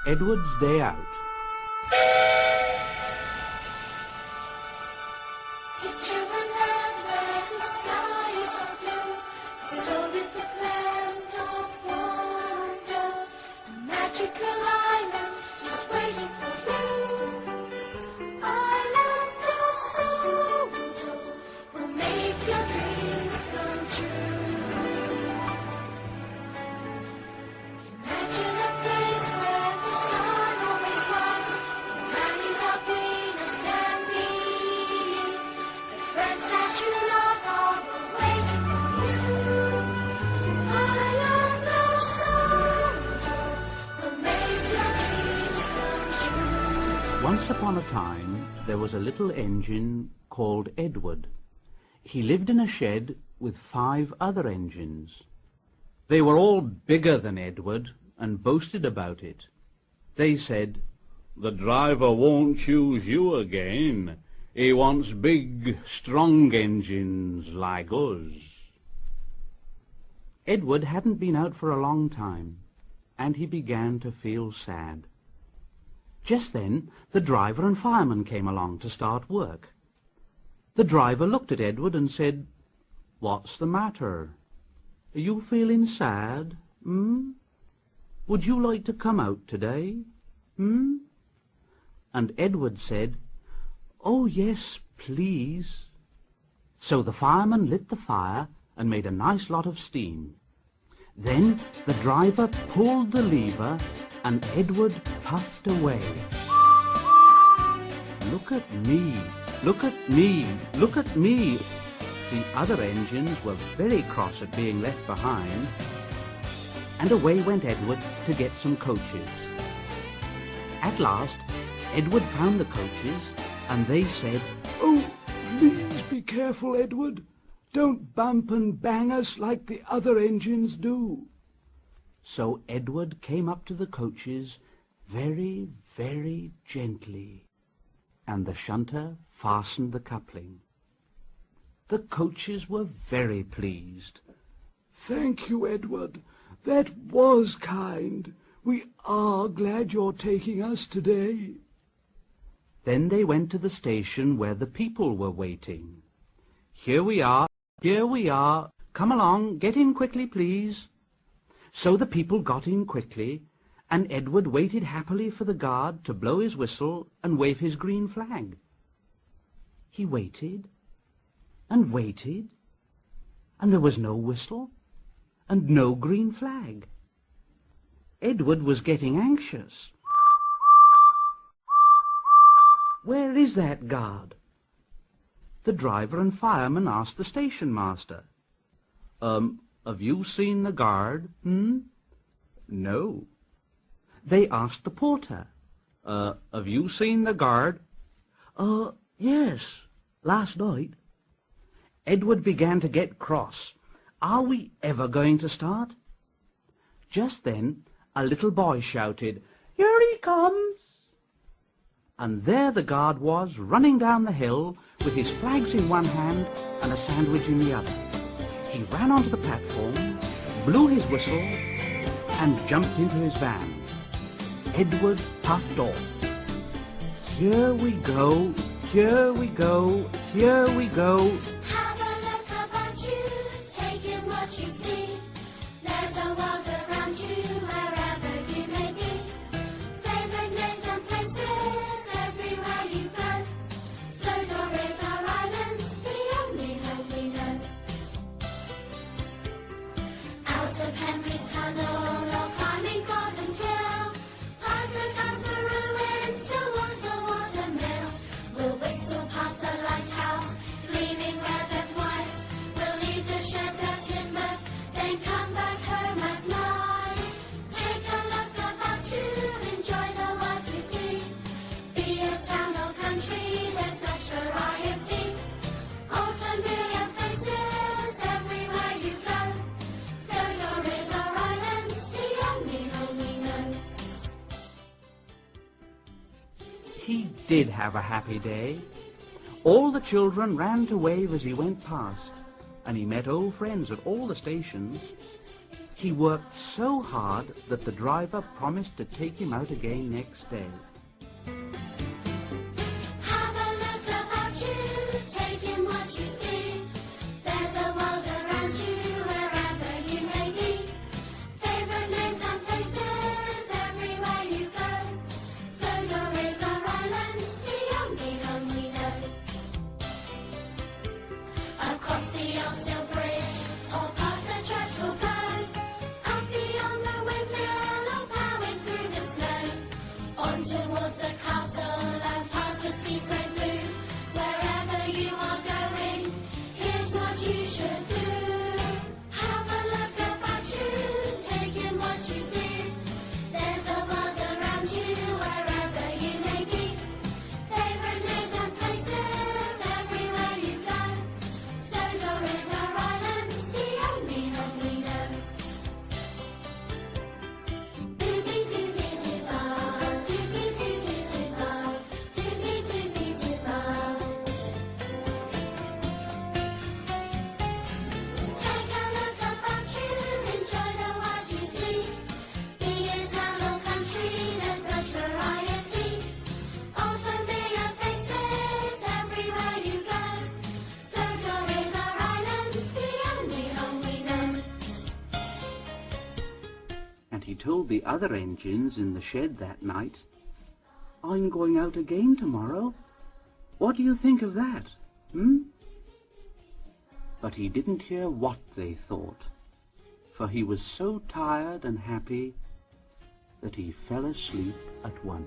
Edward's Day Out. Picture a land where the sky is so blue, a storybook land of wonder, a magical island just waiting for you. Island of Soldo will make your dreams come true. Imagine a place where the sun always smiles, the valleys are green as can be. The friends that you love are all waiting for you. Island of Soldo will make your dreams come true. Once upon a time, there was a little engine called Edward. He lived in a shed with 5 other engines. They were all bigger than Edward and boasted about it. They said, "The driver won't choose you again. He wants big, strong engines like us." Edward hadn't been out for a long time, and he began to feel sad. Just then, the driver and fireman came along to start work. The driver looked at Edward and said, "What's the matter? Are you feeling sad? Would you like to come out today? And Edward said, "Oh, yes, please." So the fireman lit the fire and made a nice lot of steam. Then the driver pulled the lever and Edward puffed away. "Look at me, look at me, look at me." The other engines were very cross at being left behind, and away went Edward to get some coaches. At last, Edward found the coaches, and they said, "Oh, please be careful, Edward. Don't bump and bang us like the other engines do." So Edward came up to the coaches very, very gently, and the shunter fastened the coupling. The coaches were very pleased. "Thank you, Edward. That was kind. We are glad you're taking us today." Then they went to the station where the people were waiting. "Here we are, here we are. Come along, get in quickly, please." So the people got in quickly, and Edward waited happily for the guard to blow his whistle and wave his green flag. He waited and waited, and there was no whistle and no green flag. Edward was getting anxious. "Where is that guard?" The driver and fireman asked the station master. Have you seen the guard? No. They asked the porter. Have you seen the guard? Yes, last night." Edward began to get cross. "Are we ever going to start?" Just then, a little boy shouted, "Here he comes!" And there the guard was, running down the hill, with his flags in one hand and a sandwich in the other. He ran onto the platform, blew his whistle, and jumped into his van. Edward puffed off. "Here we go, here we go, here we go." Have a look about you, take in what you see. There's a world around you, wherever you may be. Favorite names and places, everywhere you go. Sodor is our island, the only home we know. Out of Henry's tunnel, or climbing Gordon's hill, past the castle ruins, towards the watermill. We'll whistle past the lighthouse, gleaming red and white. We'll leave the sheds at Tidmouth, then come back home at night. Take a look about you, enjoy the world you see. Be it town or country, there's such variety. Old familiar faces, everywhere you go. Sodor is our island, the only home we know. He did have a happy day. All the children ran to wave as he went past, and he met old friends at all the stations. He worked so hard that the driver promised to take him out again next day. Have a look about you, take in what you see. There's a world around you, wherever you may be. Favorite names and places, everywhere you go. Sodor is our island, the only home we know. Across the old steel bridge, or past the church we'll go. Up beyond the windmill, or plowing through the snow. On towards the castle and past the sea so blue. Wherever you are going, here's what you should do. Have a look about you, take in what you see. There's a world around you, wherever you may be. Favorite names and places, everywhere you go. Sodor is our island, the only home we know. Doobie doobie doo-bar, doobie doobie doo-bar, doobie doobie doo-bar. Take a look about you, enjoy the world you see. Be it town or country, there's such variety. All familiar faces, everywhere you go. Sodor is our island, the only home we know. And he told the other engines in the shed that night, "I'm going out again tomorrow. What do you think of that, But he didn't hear what they thought, for he was so tired and happy that he fell asleep at once.